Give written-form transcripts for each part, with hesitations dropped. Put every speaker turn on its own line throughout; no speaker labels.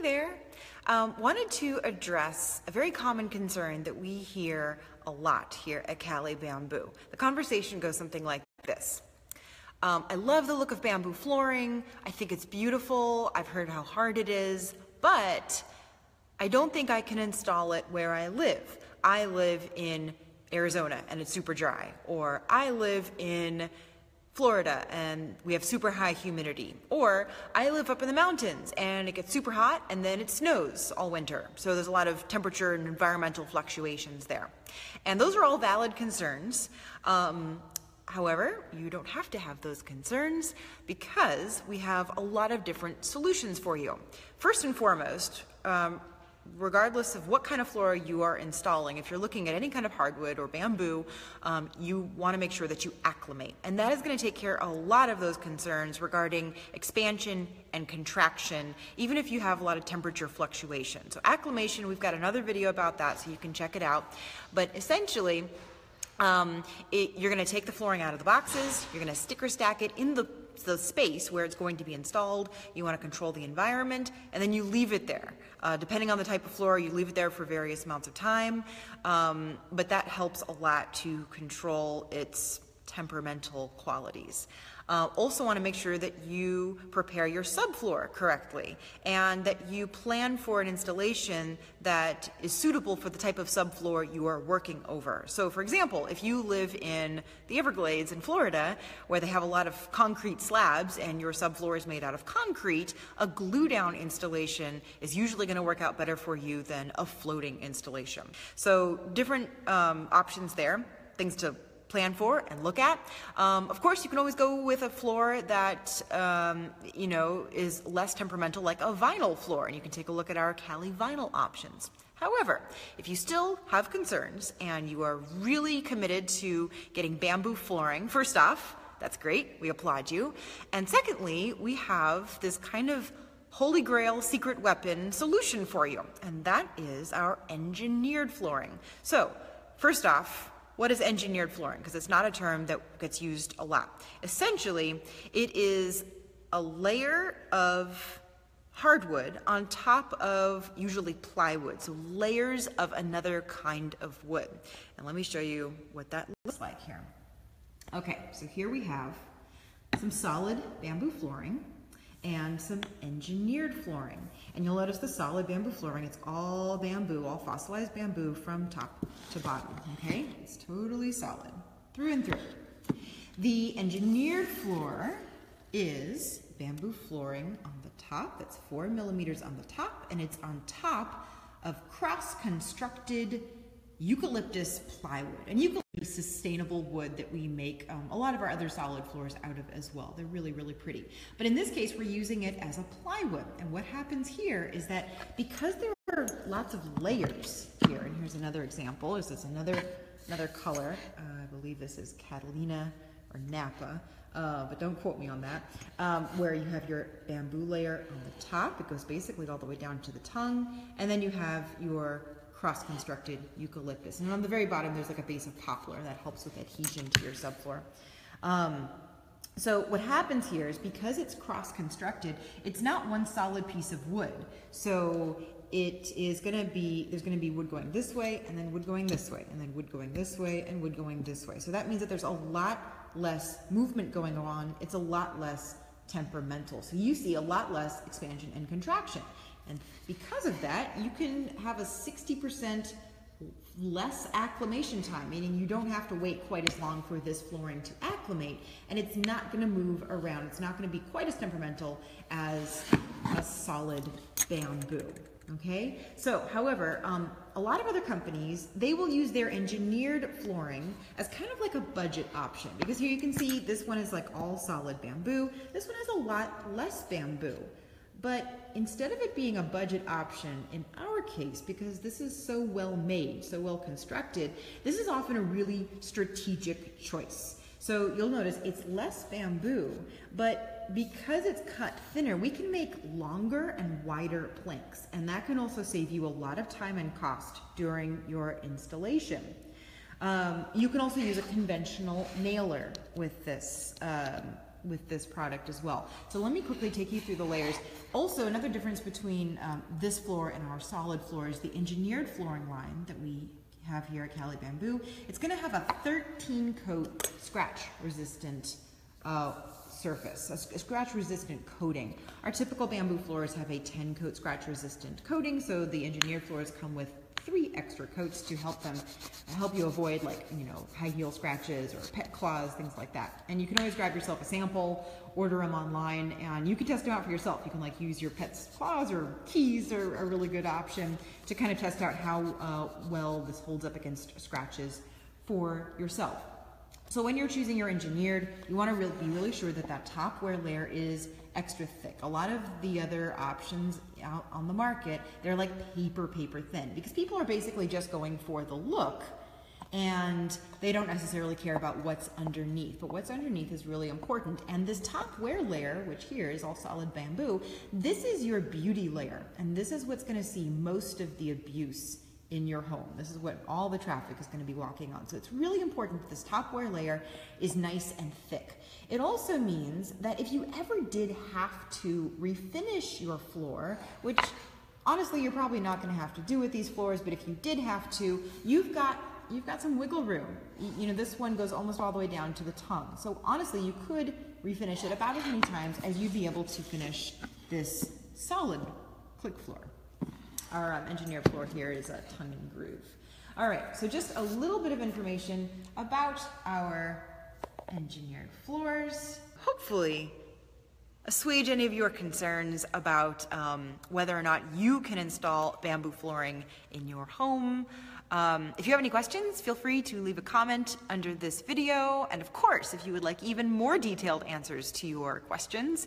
Hey there. Wanted to address a very common concern that we hear a lot here at Cali Bamboo. The conversation goes something like this. I love the look of bamboo flooring. I think it's beautiful. I've heard how hard it is, but I don't think I can install it where I live. I live in Arizona and it's super dry, or I live in Florida and we have super high humidity, or I live up in the mountains and it gets super hot and then it snows all winter. So there's a lot of temperature and environmental fluctuations there. And those are all valid concerns. However, you don't have to have those concerns because we have a lot of different solutions for you. First and foremost, regardless of what kind of floor you are installing, if you're looking at any kind of hardwood or bamboo, you want to make sure that you acclimate. And that is going to take care of a lot of those concerns regarding expansion and contraction, even if you have a lot of temperature fluctuation. So acclimation, we've got another video about that, so you can check it out. But essentially, you're going to take the flooring out of the boxes, you're going to sticker stack it in the space where it's going to be installed. You want to control the environment, and then you leave it there. Depending on the type of floor, you leave it there for various amounts of time, but that helps a lot to control its temperamental qualities. Also want to make sure that you prepare your subfloor correctly and that you plan for an installation that is suitable for the type of subfloor you are working over. So for example, if you live in the Everglades in Florida where they have a lot of concrete slabs and your subfloor is made out of concrete, a glue down installation is usually going to work out better for you than a floating installation. So different options there, things to plan for and look at. Of course, you can always go with a floor that is less temperamental, like a vinyl floor, and you can take a look at our Cali vinyl options. However, if you still have concerns and you are really committed to getting bamboo flooring, first off, that's great, we applaud you. And secondly, we have this kind of holy grail secret weapon solution for you, and that is our engineered flooring. So, first off, what is engineered flooring? Because it's not a term that gets used a lot. Essentially, it is a layer of hardwood on top of usually plywood, so layers of another kind of wood. And let me show you what that looks like here. Okay, so here we have some solid bamboo flooring and some engineered flooring. And you'll notice the solid bamboo flooring, it's all bamboo, all fossilized bamboo from top to bottom, okay? It's totally solid, through and through. The engineered floor is bamboo flooring on the top, that's 4 millimeters on the top, and it's on top of cross-constructed eucalyptus plywood. And eucalyptus is sustainable wood that we make a lot of our other solid floors out of as well. They're really, really pretty. But in this case, we're using it as a plywood. And what happens here is that because there are lots of layers here, and here's another example, this is another color. I believe this is Catalina or Napa, but don't quote me on that, where you have your bamboo layer on the top. It goes basically all the way down to the tongue, and then you have your cross-constructed eucalyptus. And on the very bottom, there's like a base of poplar that helps with adhesion to your subfloor. So what happens here is because it's cross-constructed, it's not one solid piece of wood. So it is going to be, there's going to be wood going this way, and then wood going this way, and then wood going this way, and wood going this way. So that means that there's a lot less movement going on. It's a lot less temperamental. So you see a lot less expansion and contraction. And because of that, you can have a 60% less acclimation time, meaning you don't have to wait quite as long for this flooring to acclimate, and it's not going to move around. It's not going to be quite as temperamental as a solid bamboo. Okay? So, however, a lot of other companies, they will use their engineered flooring as kind of like a budget option, because here you can see this one is like all solid bamboo. This one has a lot less bamboo. But instead of it being a budget option, in our case, because this is so well made, so well constructed, this is often a really strategic choice. So you'll notice it's less bamboo, but because it's cut thinner, we can make longer and wider planks, and that can also save you a lot of time and cost during your installation. You can also use a conventional nailer with this this product as well. So let me quickly take you through the layers. Also, another difference between this floor and our solid floor is the engineered flooring line that we have here at Cali Bamboo. It's going to have a 13 coat scratch resistant surface, a scratch resistant coating. Our typical bamboo floors have a 10 coat scratch resistant coating, so the engineered floors come with 3 extra coats to help you avoid, like, you know, high heel scratches or pet claws, things like that. And you can always grab yourself a sample, order them online, and you can test them out for yourself. You can like use your pet's claws, or keys are a really good option to kind of test out how well this holds up against scratches for yourself. So when you're choosing your engineered, you want to be really sure that that top wear layer is extra thick. A lot of the other options out on the market, they're like paper thin, because people are basically just going for the look and they don't necessarily care about what's underneath. But what's underneath is really important. And this top wear layer, which here is all solid bamboo, this is your beauty layer. And this is what's going to see most of the abuse in your home. This is what all the traffic is going to be walking on. So it's really important that this top wear layer is nice and thick. It also means that if you ever did have to refinish your floor, which honestly you're probably not going to have to do with these floors, but if you did have to, you've got some wiggle room. You know, this one goes almost all the way down to the tongue. So honestly, you could refinish it about as many times as you'd be able to finish this solid click floor. Our engineered floor here is a tongue and groove. All right, so just a little bit of information about our engineered floors. Hopefully, assuage any of your concerns about whether or not you can install bamboo flooring in your home. If you have any questions, feel free to leave a comment under this video. And of course, if you would like even more detailed answers to your questions,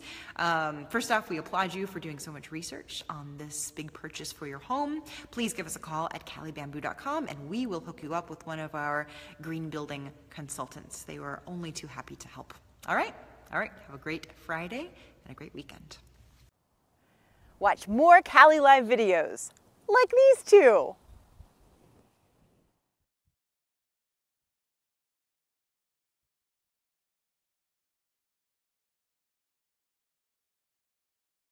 first off, we applaud you for doing so much research on this big purchase for your home. Please give us a call at calibamboo.com and we will hook you up with one of our green building consultants. They were only too happy to help. All right. Have a great Friday and a great weekend.
Watch more Cali Live videos like these two.